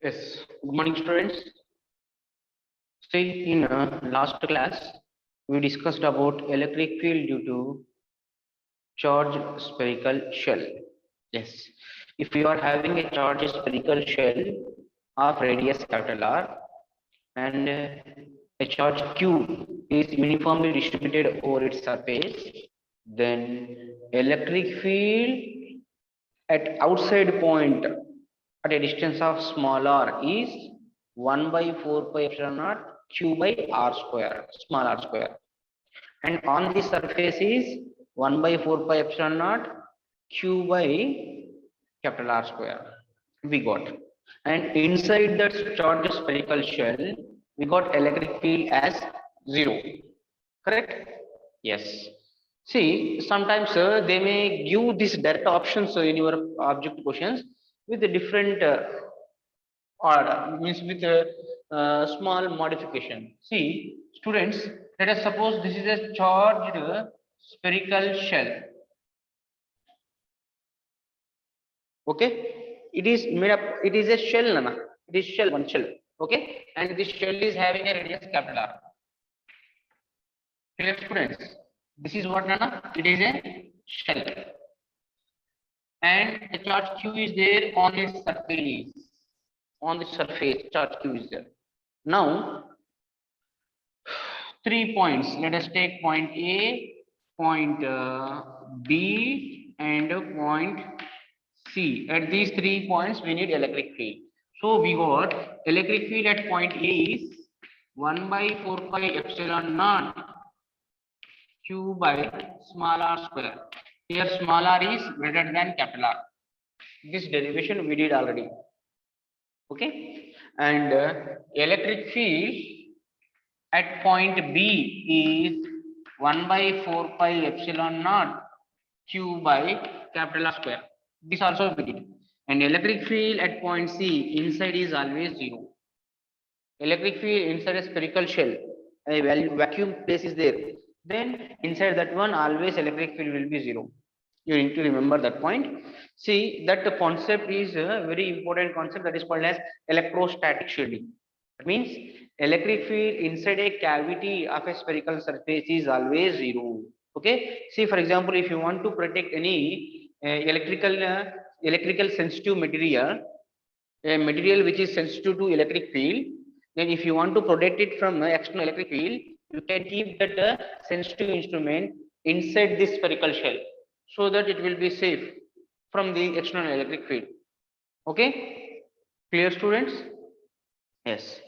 Yes, good morning, students. See, in last class, we discussed about electric field due to charged spherical shell. Yes, if you are having a charged spherical shell of radius capital R and a charge Q is uniformly distributed over its surface, then electric field at outside point at a distance of small r is 1 by 4 pi epsilon naught q by r square, small r square. And on the surface is 1 by 4 pi epsilon naught q by capital R square. We got. And inside that charged spherical shell, we got electric field as 0. Correct? Yes. See, sometimes they may give these direct options in your object questions with a different order, means with a small modification. See, students, let us suppose this is a charged spherical shell. Okay, it is made up, it is a shell, Nana. It is shell, one shell. Okay, and this shell is having a radius capital R. Clear, students? This is what, Nana? It is a shell. And the charge Q is there on its surface. On the surface, charge Q is there. Now, 3 points. Let us take point A, point B, and point C. At these 3 points, we need electric field. So we got electric field at point A is 1 by 4 pi epsilon naught q by small r square. Here small r is greater than capital R. This derivation we did already. Okay, and electric field at point B is 1 by 4 pi epsilon naught q by capital R square. This also we did. And electric field at point C inside is always 0. Electric field inside a spherical shell, a vacuum place is there. Then inside that one always electric field will be 0. You need to remember that point. See that the concept is a very important concept that is called as electrostatic shielding. That means electric field inside a cavity of a spherical surface is always 0. Okay. See, for example, if you want to protect any electrical sensitive material, a material which is sensitive to electric field, then if you want to protect it from external electric field, you can keep that sensitive instrument inside this spherical shell, so that it will be safe from the external electric field. Okay, clear, students? Yes.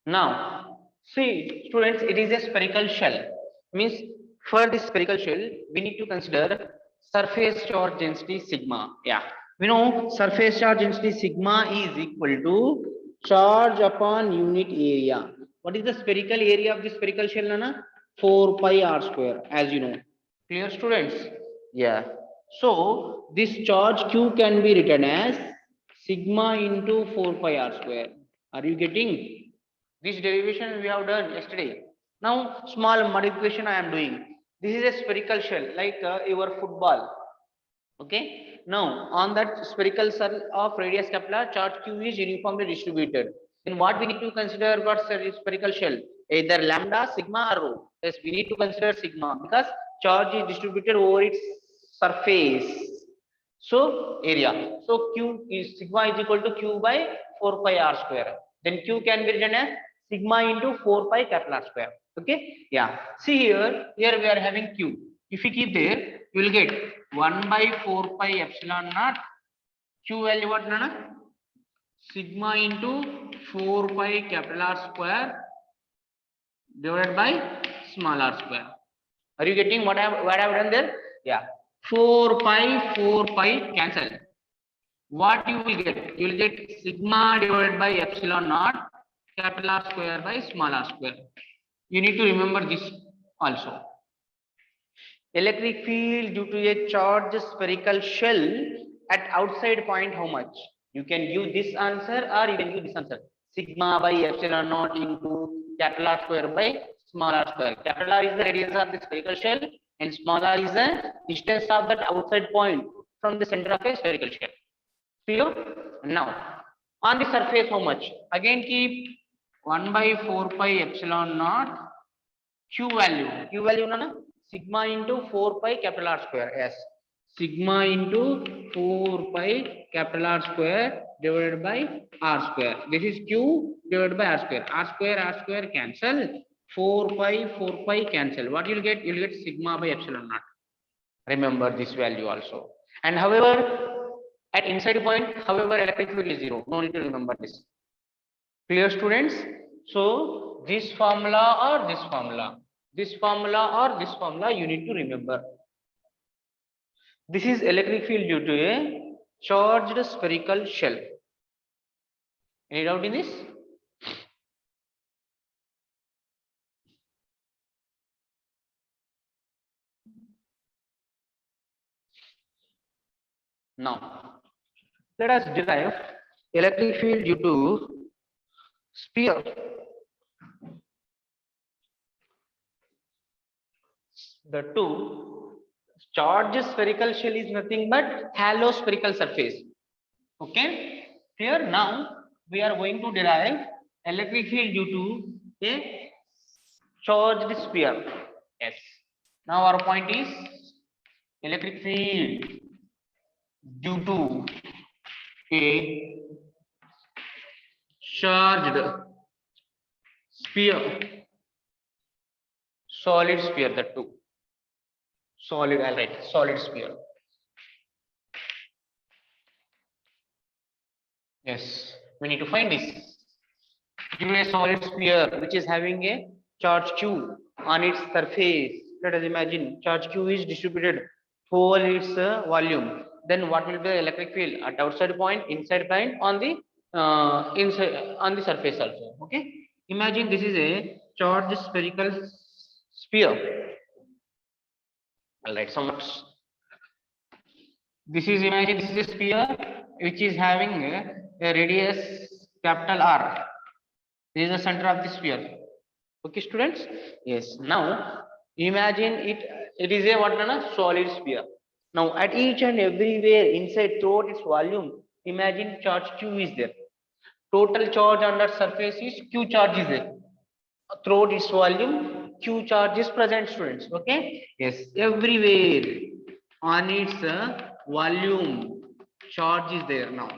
Now, see, students, it is a spherical shell. Means for this spherical shell, we need to consider surface charge density sigma. Yeah, we know surface charge density sigma is equal to charge upon unit area. What is the spherical area of the spherical shell, Nana? 4 pi r square, as you know. Clear, students? Yeah. So this charge Q can be written as sigma into 4 pi r square. Are you getting? This derivation we have done yesterday. Now small modification I am doing. This is a spherical shell like your football. Okay. Now on that spherical shell of radius capital R, charge Q is uniformly distributed. Then what we need to consider for spherical shell? Either lambda, sigma, or rho. Yes, we need to consider sigma because charge is distributed over its surface. So area. So Q is sigma is equal to Q by 4 pi r square. Then Q can be written as sigma into 4 pi capital R square. Okay. Yeah. See here we are having Q. If you keep there, you will get 1 by 4 pi epsilon naught Q value what, Nana? Sigma into 4 pi capital R square divided by small r square. Are you getting what I have done there? Yeah. 4 pi cancel. What you will get? You will get sigma divided by epsilon naught capital R square by small r square. You need to remember this also. Electric field due to a charged spherical shell at outside point, how much? You can give this answer or you can give this answer. Sigma by epsilon naught into capital R square by small r square. Capital R is the radius of the spherical shell and small r is the distance of that outside point from the center of a spherical shell. Clear? Now, On the surface, how much? Again, keep 1 by 4 pi epsilon naught q value. Q value na sigma into 4 pi capital R square. Yes, sigma into 4 pi capital R square divided by R square. This is q divided by R square. R square cancel. 4 pi cancel. What you'll get? You'll get sigma by epsilon naught. Remember this value also. And however, at inside point, however, electric field is 0. No need to remember this. Clear, students? So this formula or this formula, this formula or this formula, you need to remember. This is electric field due to a charged spherical shell. Any doubt in this? Now, let us derive electric field due to sphere. The two charged spherical shell is nothing but hollow spherical surface. Okay, here now we are going to derive electric field due to a charged sphere. Yes, now our point is electric field due to a charged sphere, solid sphere, the two solid, I'll write solid sphere. Yes, we need to find this. Give a solid sphere which is having a charge q on its surface. Let us imagine charge q is distributed over its volume. Then what will be the electric field at outside point, inside point, on the inside on the surface also. Okay, imagine this is a charged spherical sphere. I'll write some marks. This is, imagine this is a sphere which is having a radius capital R. This is the center of the sphere. Okay, students? Yes. Now imagine it is a what, solid sphere. Now at each and everywhere inside throughout its volume, imagine charge q is there. Total charge under surface is q charge is there. Throughout its volume, q charge is present, students. Okay, yes, everywhere on its volume charge is there. Now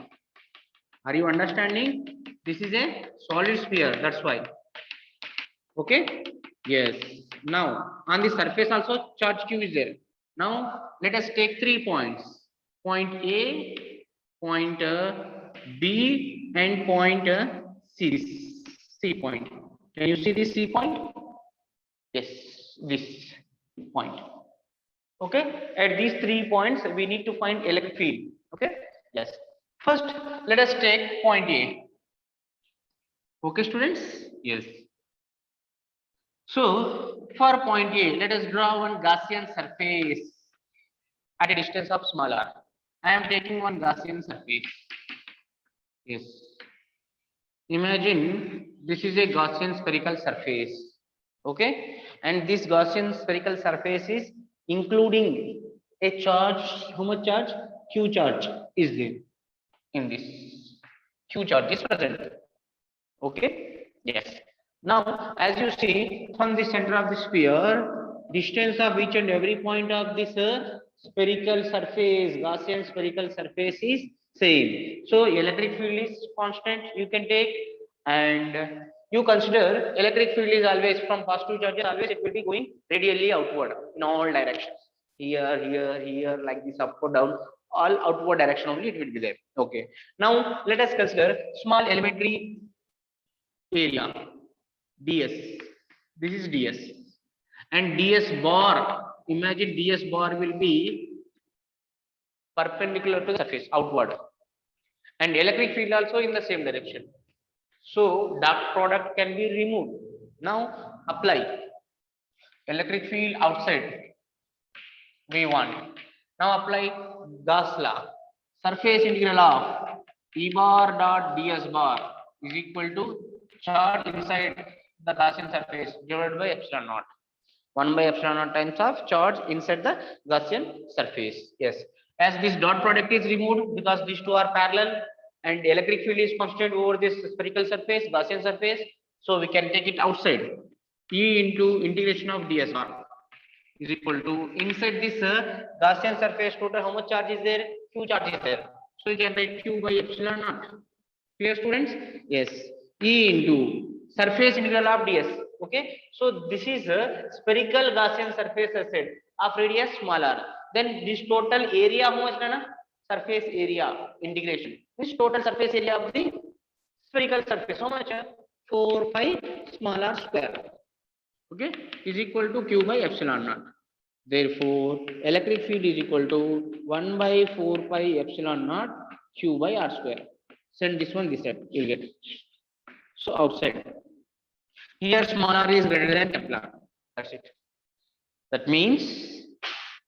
are you understanding? This is a solid sphere, that's why. Okay, yes. Now on the surface also charge q is there. Now let us take 3 points, point A, point B, and point C point. Can you see this C point? Yes, this point. Okay, at these 3 points we need to find electric field. Okay, yes. First let us take point A. Okay, students? Yes. So for point A, let us draw one Gaussian surface at a distance of small r. I am taking one Gaussian surface. Yes. Imagine this is a Gaussian spherical surface. Okay, and this Gaussian spherical surface is including a charge. How much charge? Q charge is there in this. Q charge is present. Okay, yes. Now as you see from the center of the sphere, distance of each and every point of this spherical surface, Gaussian spherical surface, is same. So electric field is constant, you can take, and you consider electric field is always from positive charges, always it will be going radially outward in all directions. Here, here, here, like this, up or down, all outward direction only it will be there. Okay, now let us consider small elementary area, ds. This is ds, and ds bar, imagine ds bar will be perpendicular to the surface outward, and electric field also in the same direction. So dot product can be removed. Now apply electric field outside we want. Now apply Gauss law. Surface integral of E bar dot ds bar is equal to charge inside the Gaussian surface divided by epsilon naught. 1 by epsilon naught times of charge inside the Gaussian surface. Yes, as this dot product is removed because these two are parallel, and electric field is constant over this spherical surface, Gaussian surface. So we can take it outside. E into integration of dsr is equal to inside this Gaussian surface total how much charge is there? Q charge is there. So you can write Q by epsilon naught. Clear, students? Yes. E into surface integral of ds. Okay. So this is a spherical Gaussian surface asset of radius small r. Then this total area how much na? Surface area integration. This total surface area of the spherical surface how much? 4 pi small r square. Okay, is equal to Q by epsilon naught. Therefore, electric field is equal to 1 by 4 pi epsilon naught Q by r square. Send this one this side, you'll get. So outside. Here small r is greater than Kepler. That's it. That means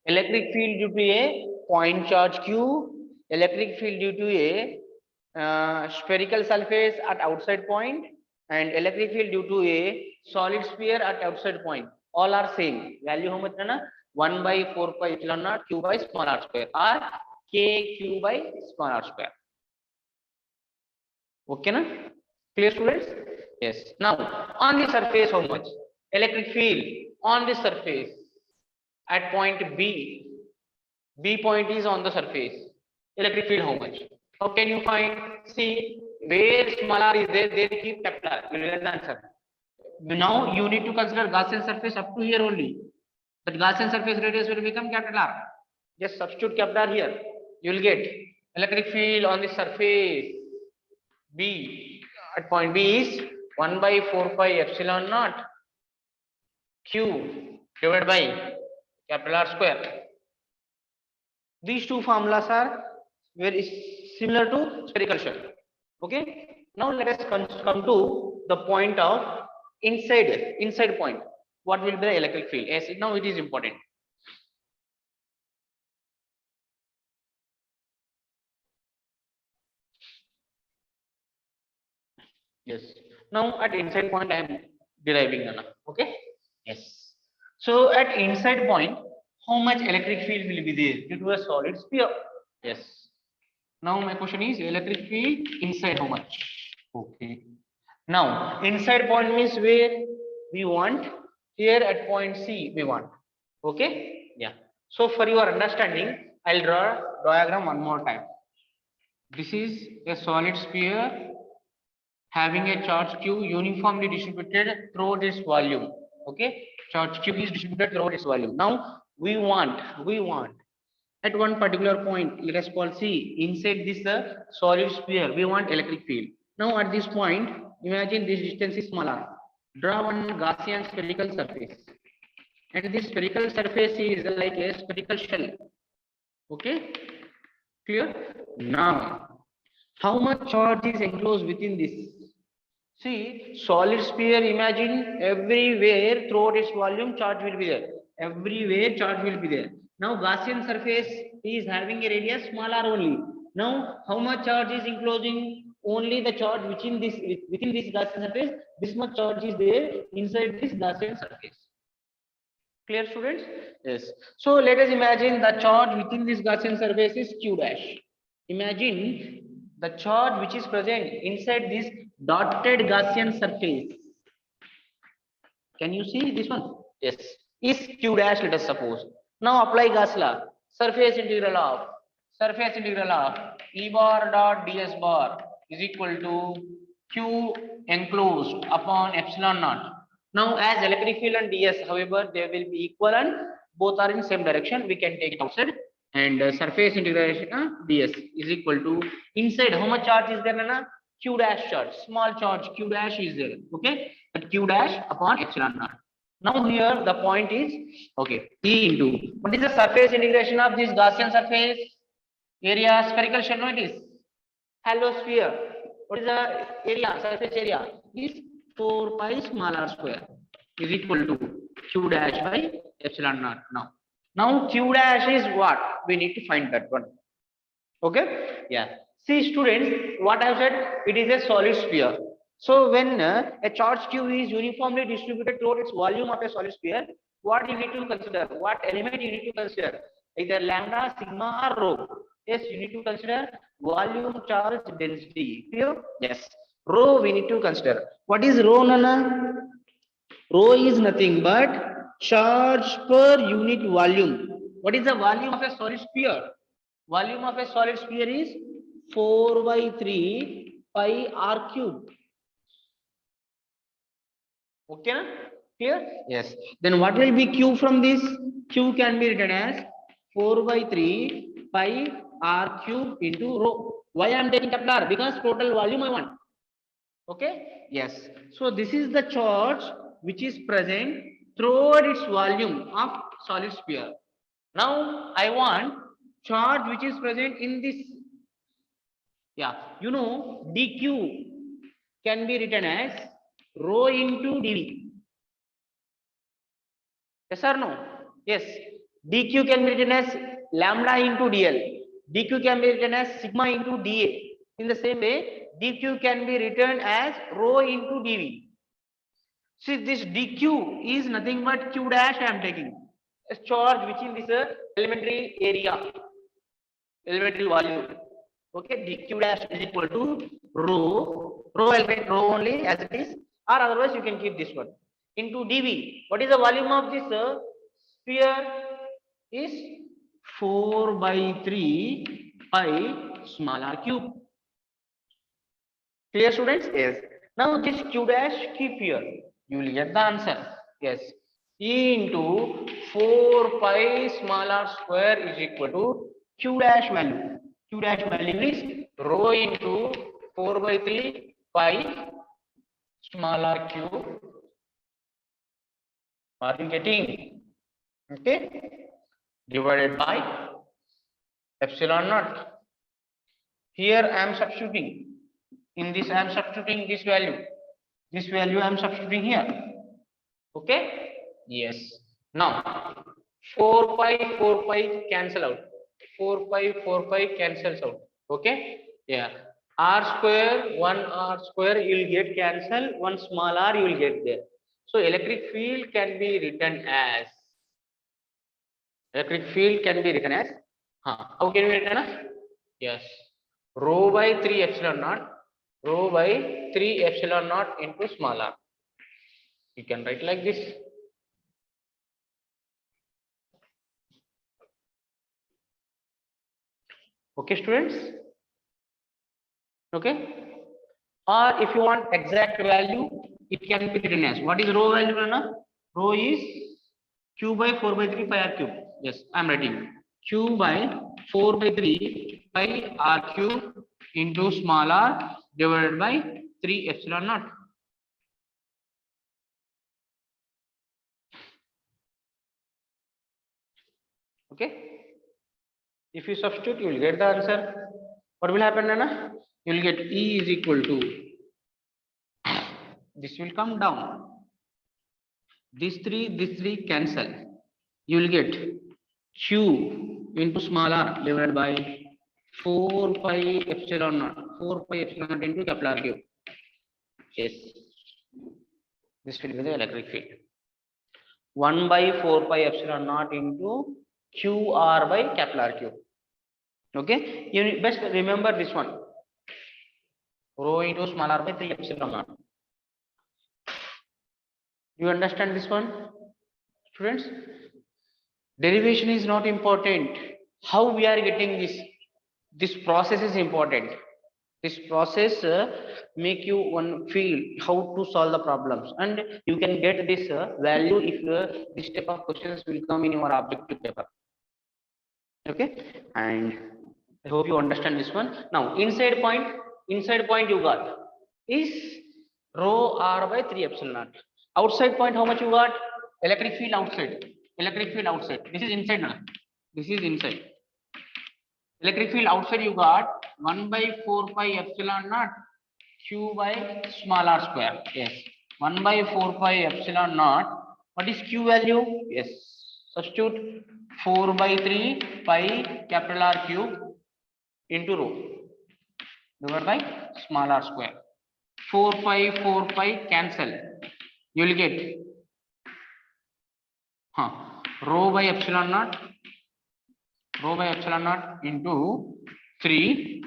electric field due to a point charge Q, electric field due to a spherical surface at outside point, and electric field due to a solid sphere at outside point. All are same. Value how much na? 1 by 4 pi epsilon naught Q by small r square or K Q by small r square. Okay na? Clear, students? Yes. Now on the surface how much? Electric field on the surface at point B. B point is on the surface. Electric field how much? How can you find? See, where small r is there, they keep Kepler. You realize the answer. Now you need to consider Gaussian surface up to here only. But Gaussian surface radius will become capital R. Just substitute capital R here. You will get electric field on the surface B at point B is 1 by 4 pi epsilon naught Q divided by capital R square. These two formulas are very similar to spherical shell. Okay. Now let us come to the point of inside point. What will be the electric field? Yes, now it is important. Yes. Now at inside point I am deriving now. Okay. Yes. So at inside point, how much electric field will be there due to a solid sphere? Yes. Now my question is electric field inside how much? Okay. Now inside point means where we want. Here at point C we want. Okay. Yeah. So for your understanding, I'll draw a diagram one more time. This is a solid sphere having a charge Q uniformly distributed throughout its volume. Okay. Charge Q is distributed throughout its volume. Now we want at one particular point, let us call C, inside this solid sphere, we want electric field. Now at this point, imagine this distance is smaller. Draw one Gaussian spherical surface. And this spherical surface is like a spherical shell. Okay? Clear? Now, how much charge is enclosed within this? See, solid sphere, imagine everywhere throughout its volume, charge will be there. Everywhere charge will be there. Now Gaussian surface is having a radius smaller only. Now how much charge is enclosing? Only the charge within this Gaussian surface. This much charge is there inside this Gaussian surface. Clear, students? Yes. So let us imagine the charge within this Gaussian surface is Q dash. Imagine the charge which is present inside this dotted Gaussian surface. Can you see this one? Yes. Is Q dash, let us suppose. Now apply Gauss law. Surface integral of E bar dot ds bar is equal to Q enclosed upon epsilon naught. Now as electric field and ds, however, they will be equal and both are in same direction. We can take it outside. And surface integration ds is equal to inside how much charge is there, Nana? Q dash charge, small charge Q dash is there. Okay, but Q dash upon epsilon naught. Now here the point is okay. E into what is the surface integration of this Gaussian surface area spherical shell? No, it is hollow sphere. What is the area? Surface area is 4 pi small r square is equal to Q dash by epsilon naught. Now Q dash is what? We need to find that one. Okay? Yeah. See, students, what I have said, it is a solid sphere. So when a charge Q is uniformly distributed toward its volume of a solid sphere, what you need to consider? What element you need to consider? Either lambda, sigma, or rho. Yes, you need to consider volume, charge, density. Clear? Yes. Rho we need to consider. What is rho, Nana? Rho is nothing but charge per unit volume. What is the volume of a solid sphere? Volume of a solid sphere is 4 by 3 pi r cube. Okay, na? Clear? Yes. Then what will be Q from this? Q can be written as 4 by 3 pi r cube into rho. Why I am taking capital R? Because total volume I want. Okay? Yes. So this is the charge which is present throughout its volume of solid sphere. Now I want charge which is present in this. Yeah, you know dq can be written as rho into dv. Yes or no? Yes. dq can be written as lambda into dl. dq can be written as sigma into dA. In the same way, dq can be written as rho into dv. See, this dq is nothing but q dash I am taking. A charge which in this elementary area, elementary volume. Okay, dq dash is equal to rho. Rho I'll write rho only as it is, or otherwise you can keep this one into dv. What is the volume of this sphere? Is 4 by 3 pi small r cube. Clear, students? Yes. Now this q dash keep here. You will get the answer. Yes. E into 4 pi small r square is equal to q dash value. Q dash value is rho into 4 by 3 pi small r cube. Are you getting? Okay. Divided by epsilon naught. Here I am substituting. In this I am substituting this value. This value I am substituting here. Okay. Yes. Now 4 pi cancel out. 4 pi cancels out. Okay. Yeah. R square, 1 R square you will get cancel, 1 small r you will get there. So electric field can be written as how can we written as? Yes. Rho by 3 epsilon naught. Rho by 3 epsilon naught into small r. You can write like this. Okay, students? Okay. Or if you want exact value, it can be written as, what is rho value, Rana? Rho is q by 4 by 3 pi r cube. Yes, I am writing q by 4 by 3 pi r cube into small r divided by 3 epsilon naught. Okay. If you substitute, you will get the answer. What will happen, Nana? You will get E is equal to, this will come down. These three cancel. You will get Q into small r divided by 4 pi epsilon naught. 4 pi epsilon naught into capital R cube. Yes. This will be the electric field. 1 by 4 pi epsilon naught into QR by capital R cube. Okay. You best remember this one. Rho into small r by 3 epsilon naught. You understand this one, students? Derivation is not important. How we are getting this process is important. This process make you one feel how to solve the problems, and you can get this value if this type of questions will come in your objective paper. Okay, and I hope you understand this one. Now inside point you got is rho r by 3 epsilon naught. Outside point, how much you got? Electric field outside. Electric field outside. This is inside now. This is inside. Electric field outside you got 1 by 4 pi epsilon naught q by small r square. Yes. 1 by 4 pi epsilon naught. What is q value? Yes. Substitute 4 by 3 pi capital R cube into rho divided by small r square. 4 pi cancel. You will get rho by epsilon naught into 3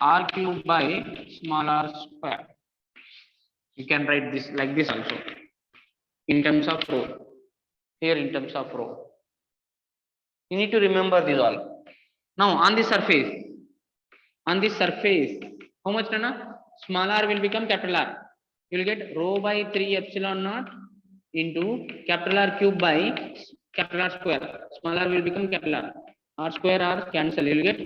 r cube by small r square. You can write this like this also in terms of rho. Here in terms of rho. You need to remember this all. Now on the surface, how much Nana? Small r will become capital R. You will get rho by 3 epsilon naught into capital R cube by capital R square. Small r will become capital R. R square R cancel. You will get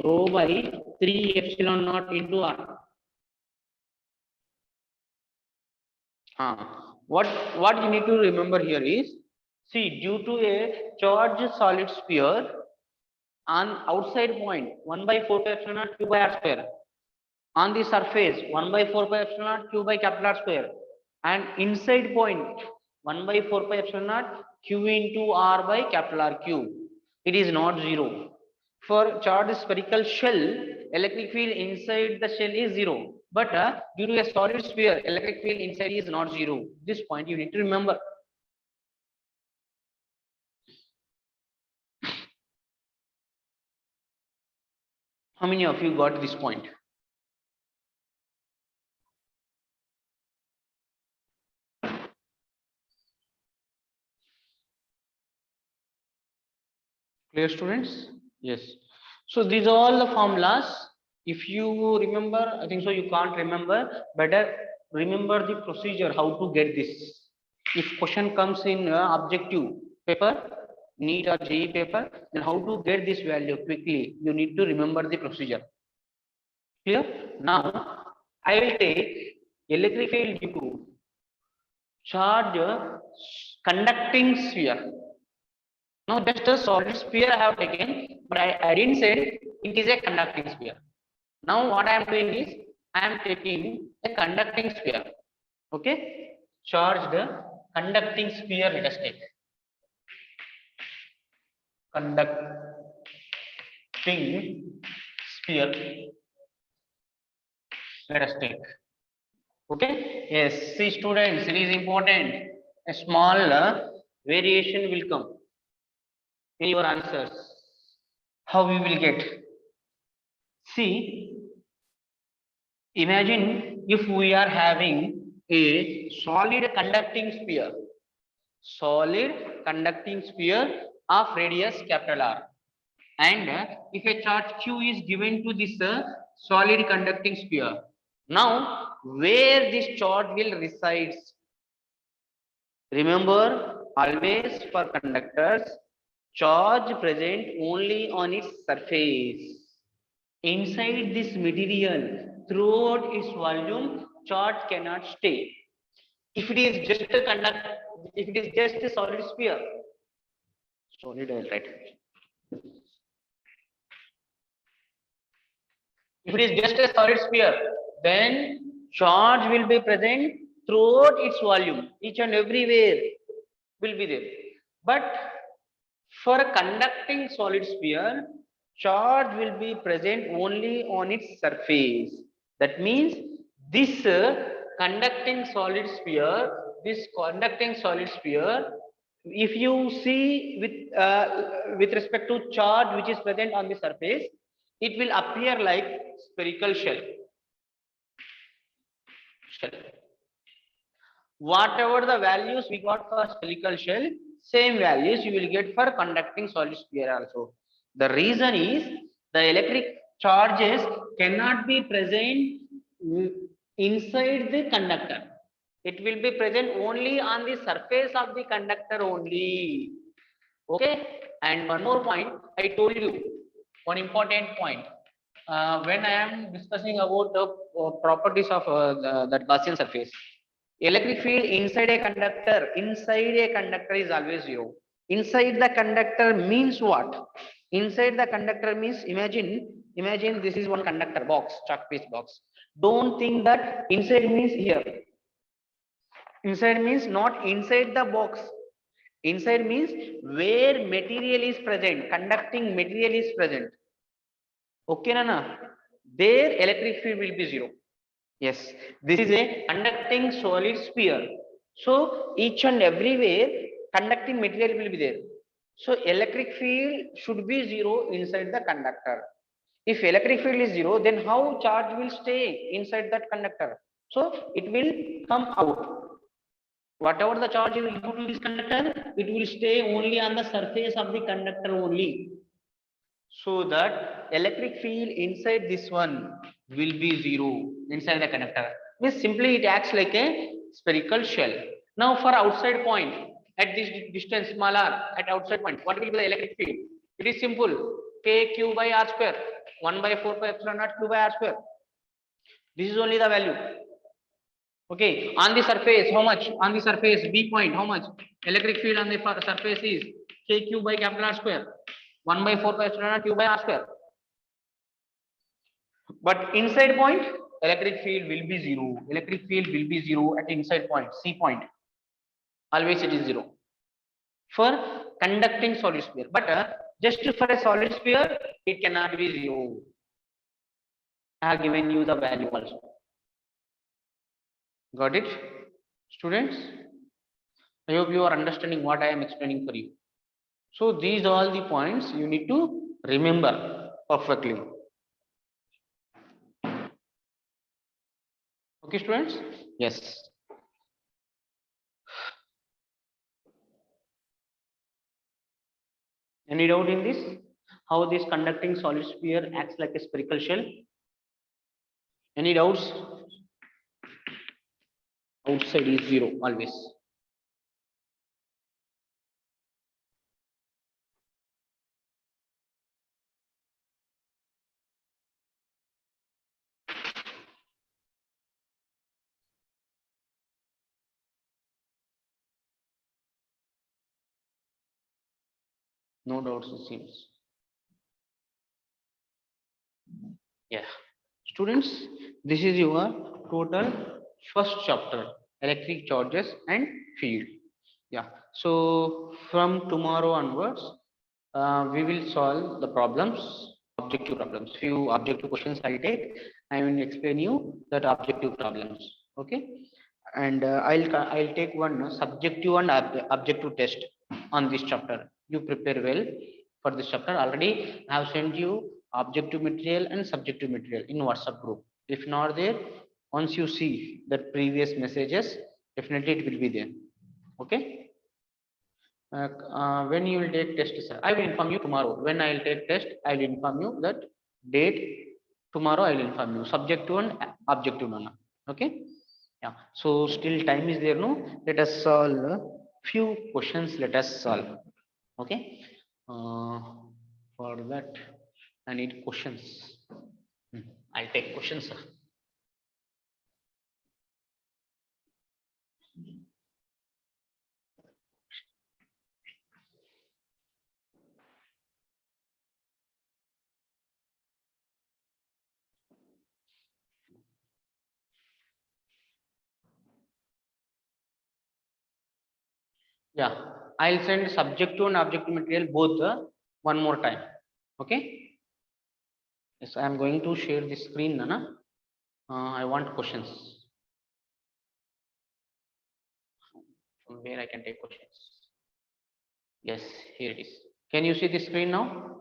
rho by 3 epsilon naught into R. What you need to remember here is, see, due to a charged solid sphere, on outside point 1 by 4 pi epsilon naught q by r square, on the surface 1 by 4 pi epsilon naught q by capital R square, and inside point 1 by 4 pi epsilon naught q into r by capital R cube. It is not zero. For charged spherical shell, electric field inside the shell is zero, but due to a solid sphere, electric field inside is not zero. This point you need to remember. How many of you got this point? Clear, students? Yes. So these are all the formulas. If you remember, I think so, you can't remember, better remember the procedure how to get this. If question comes in objective paper, NEET or JEE paper, then how to get this value quickly, you need to remember the procedure. Clear? Now I will take electric field due to charge conducting sphere. Now just a solid sphere I have taken, but I didn't say it is a conducting sphere. Now what I am doing is, I am taking a conducting sphere. Okay, charged conducting sphere, let us take conducting sphere, let us take. Okay, yes, see students, it is important, a small variation will come in your answers. How we will get? See, imagine if we are having a solid conducting sphere of radius capital R, and if a charge q is given to this solid conducting sphere, now where this charge will reside? Remember, always for conductors, charge present only on its surface. Inside this material, throughout its volume, charge cannot stay. If it is just a solid sphere, solid, I'll write. If it is just a solid sphere, then charge will be present throughout its volume, each and everywhere will be there. But for a conducting solid sphere, charge will be present only on its surface. That means this conducting solid sphere, if you see with respect to charge which is present on the surface, it will appear like spherical shell. Whatever the values we got for spherical shell, same values you will get for conducting solid sphere also. The reason is, the electric charges cannot be present inside the conductor. It will be present only on the surface of the conductor only. Okay, and one more point, I told you one important point. When I am discussing about the properties of that Gaussian surface, electric field inside a conductor is always zero. Inside the conductor means what? Inside the conductor means, imagine this is one conductor box, chalk piece box. Don't think that inside means here. Inside means not inside the box. Inside means where material is present, conducting material is present. Okay, Nana? There electric field will be zero. Yes, this is a conducting solid sphere. So each and everywhere conducting material will be there. So electric field should be zero inside the conductor. If electric field is zero, then how charge will stay inside that conductor? So it will come out. Whatever the charge will go to this conductor, it will stay only on the surface of the conductor only. So that electric field inside this one will be zero inside the conductor. Means simply it acts like a spherical shell. Now for outside point, at this distance small r, at outside point, what will be the electric field? It is simple. K q by r square. 1 by 4 pi epsilon naught q by r square. This is only the value. Okay, on the surface, how much? On the surface, B point, how much? Electric field on the surface is kq by capital R square. 1 by 4 pi epsilon naught q by R square. But inside point, electric field will be zero. Electric field will be zero at inside point, C point. Always it is zero. For conducting solid sphere. But just for a solid sphere, it cannot be zero. I have given you the value also. Got it, students? I hope you are understanding what I am explaining for you. So these are all the points you need to remember perfectly. Okay, students? Yes. Any doubt in this? How this conducting solid sphere acts like a spherical shell? Any doubts? Outside is zero always. No doubts it seems. Yeah. Students, this is your total first chapter, electric charges and field. Yeah. So from tomorrow onwards, we will solve the problems, objective problems. Few objective questions I'll take. I will explain you that objective problems. Okay. And I'll take one subjective and objective test on this chapter. You prepare well for this chapter. Already I have sent you objective material and subjective material in WhatsApp group. If not there, once you see the previous messages, definitely it will be there. Okay. When you will take test, sir, I will inform you tomorrow. When I will take test, I will inform you that date. Tomorrow I will inform you subjective and objective one. Okay. Yeah. So still time is there, no? Let us solve few questions. Let us solve. Okay. For that, I need questions. I'll take questions, sir. Yeah, I'll send subjective and objective material both one more time. Okay. Yes, I am going to share the screen, Nana. I want questions. From where I can take questions. Yes, here it is. Can you see the screen now?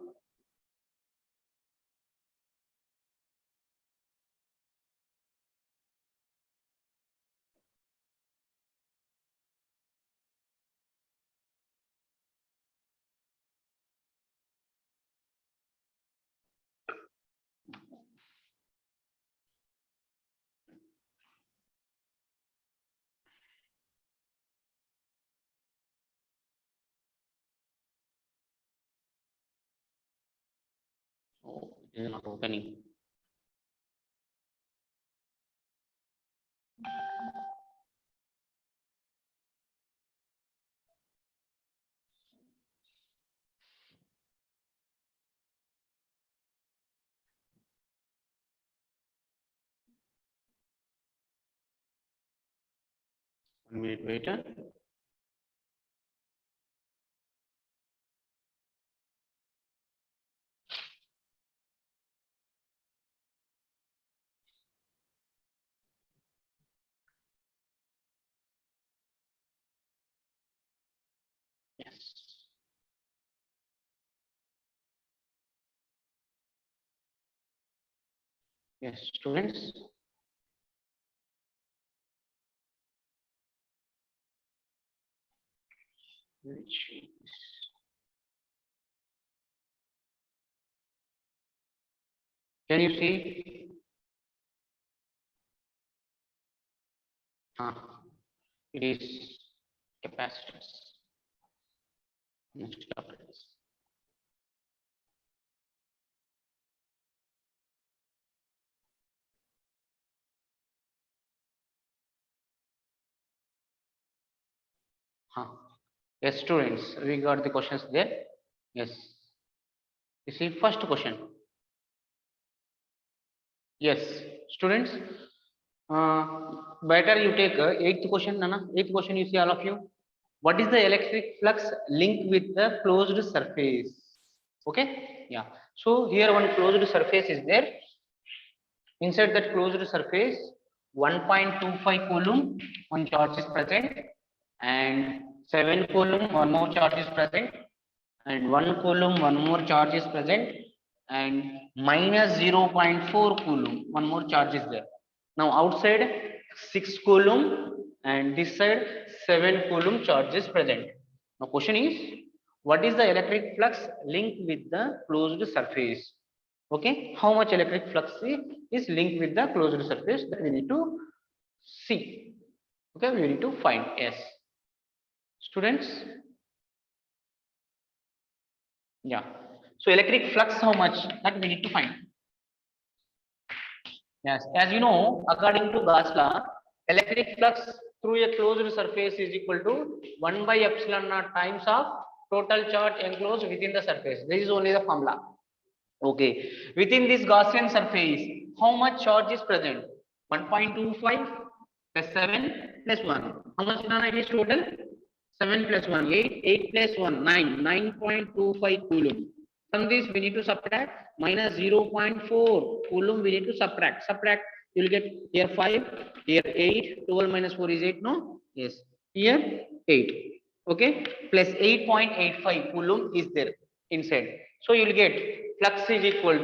Oh, it is not opening. One minute, wait. Yes. Yes, students. Can you see? It is capacitance. Next topic is yes, students. We got the questions there. Yes. You see, first question. Yes, students. Better you take eighth question, Nana. Eighth question. You see, all of you. What is the electric flux linked with the closed surface? Okay. Yeah. So here one closed surface is there. Inside that closed surface, 1.25 coulomb one charge is present, and 7 coulomb one more charge is present, and 1 coulomb one more charge is present, and minus 0.4 coulomb one more charge is there. Now outside 6 coulomb and this side 7 coulomb charge is present. Now question is, what is the electric flux linked with the closed surface? Okay, how much electric flux is linked with the closed surface, that we need to see. Okay, we need to find. Yes, students. Yeah, so electric flux, how much, that we need to find. Yes, as you know, according to Gauss law, electric flux through a closed surface is equal to 1 by epsilon naught times of total charge enclosed within the surface. This is only the formula. Okay, within this Gaussian surface, how much charge is present? 1.25 plus 7 plus 1. How much it is total? 7 plus 1, 8, 8 plus 1, 9, 9.25 coulomb. From this, we need to subtract minus 0.4 coulomb, we need to subtract. Subtract, you will get here 5, here 8, 12 minus 4 is 8, no? Yes, here 8. Okay, plus 8.85 coulomb is there inside. So you will get flux is equal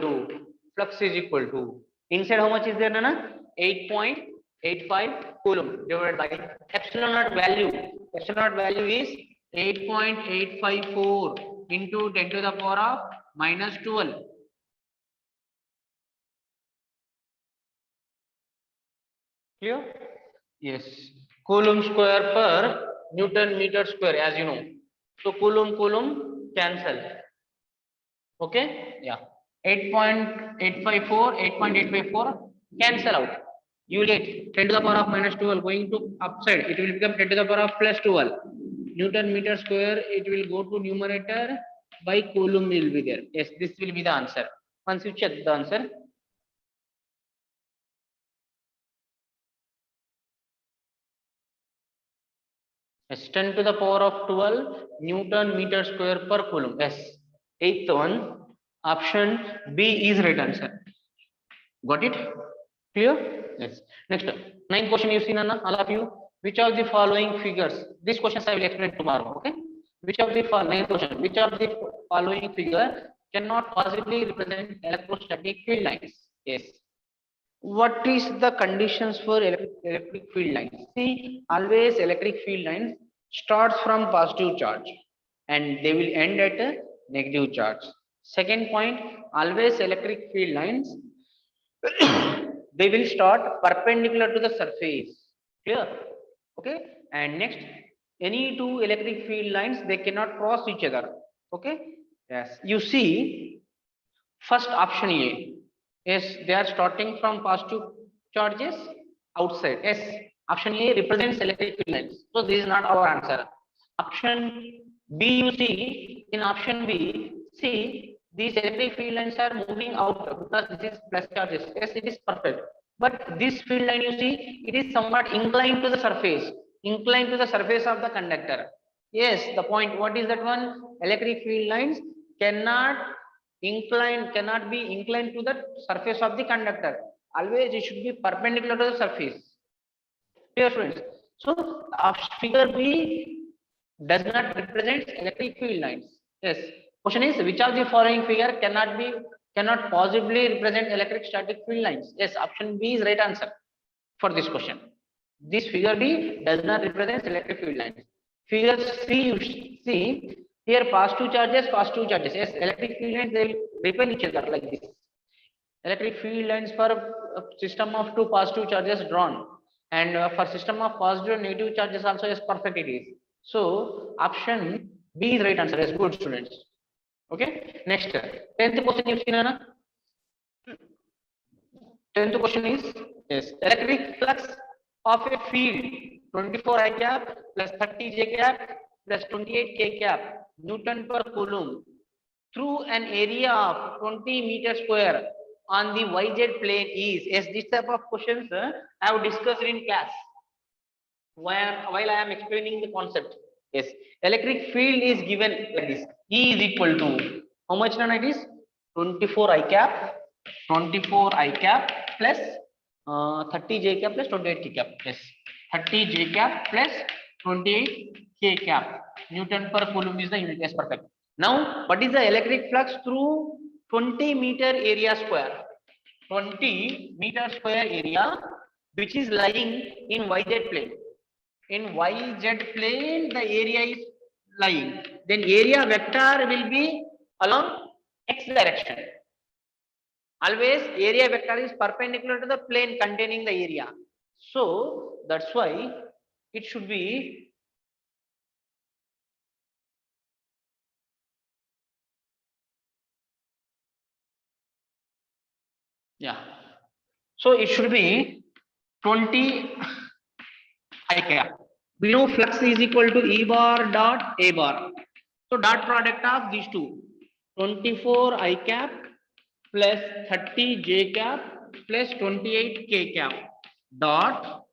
to inside how much is there, Nana? 8.85 coulomb divided by epsilon naught value. Epsilon naught value is 8.854 into 10 to the power of minus 12. Clear? Yes. Coulomb square per Newton meter square, as you know. So coulomb cancel. Okay, yeah, 8.854, 8.854 cancel out. You will get 10 to the power of minus 12 going to upside. It will become 10 to the power of plus 12. Newton meter square, it will go to numerator, by coulomb will be there. Yes, this will be the answer. Once you check the answer. Yes, 10 to the power of 12 Newton meter square per coulomb. Yes, eighth one, option B is right answer. Got it? Clear? Yes. Next, ninth question you see, Nana, all of you. Which of the following figures? These questions I will explain tomorrow. Okay. Which of the ninth question? Which of the following figure cannot possibly represent electrostatic field lines? Yes. What is the conditions for electric field lines? See, always electric field lines starts from positive charge and they will end at a negative charge. Second point, always electric field lines they will start perpendicular to the surface. Clear? Okay. And next, any two electric field lines, they cannot cross each other. Okay. Yes. You see, first option A. Yes, they are starting from positive charges outside. Yes. Option A represents electric field lines. So this is not our answer. Option B, you see, in option B, see, these electric field lines are moving out because this is plus charges. Yes, it is perfect. But this field line, you see, it is somewhat inclined to the surface, inclined to the surface of the conductor. Yes, the point, what is that one? Electric field lines cannot be inclined to the surface of the conductor. Always it should be perpendicular to the surface. Dear friends, so figure B does not represent electric field lines. Yes. Question is, which of the following figure cannot be cannot possibly represent electrostatic field lines. Yes, option B is right answer for this question. This figure B does not represent electric field lines. Figure C, you see here positive charges. Yes, electric field lines, they will repel each other like this. Electric field lines for a system of two positive charges drawn, and for system of positive and negative charges also is perfect it is. So option B is right answer. Yes, good students. Okay, next 10th question you see, Nana. 10th question is, yes, electric flux of a field 24 I cap plus 30 J cap plus 28 K cap Newton per coulomb through an area of 20 meter square on the YZ plane is. Yes, this type of questions I have discussed in class while I am explaining the concept. Yes, electric field is given like this. E is equal to how much now it is? 24 I cap plus 30 J cap plus 28 K cap. Yes, 30 J cap plus 28 K cap. Newton per coulomb is the unit. Yes, perfect. Now, what is the electric flux through 20 meter area square? 20 meter square area which is lying in YZ plane. In YZ plane, the area is lying. Then area vector will be along X direction. Always area vector is perpendicular to the plane containing the area. So that's why it should be So it should be 20 I cap. We know flux is equal to E bar dot A bar. So dot product of these two, 24 I cap plus 30 J cap plus 28 K cap dot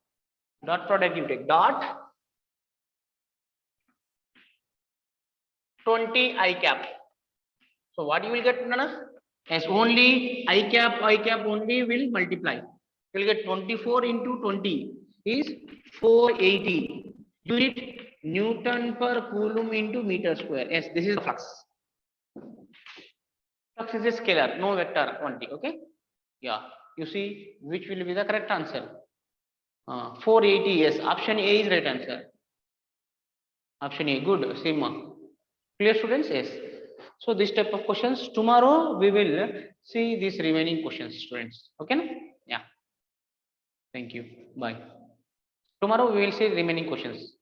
product you take dot 20 I cap. So what you will get, Nana? As only I cap only will multiply. You will get 24 into 20 is 480 unit Newton per coulomb into meter square. Yes, this is the flux. Flux is a scalar, no vector quantity. Okay. Yeah. You see which will be the correct answer. 480. Yes. Option A is right answer. Option A. Good. Seema. Clear, students? Yes. So this type of questions tomorrow we will see these remaining questions, students. Okay? Yeah. Thank you. Bye. Tomorrow we will see remaining questions.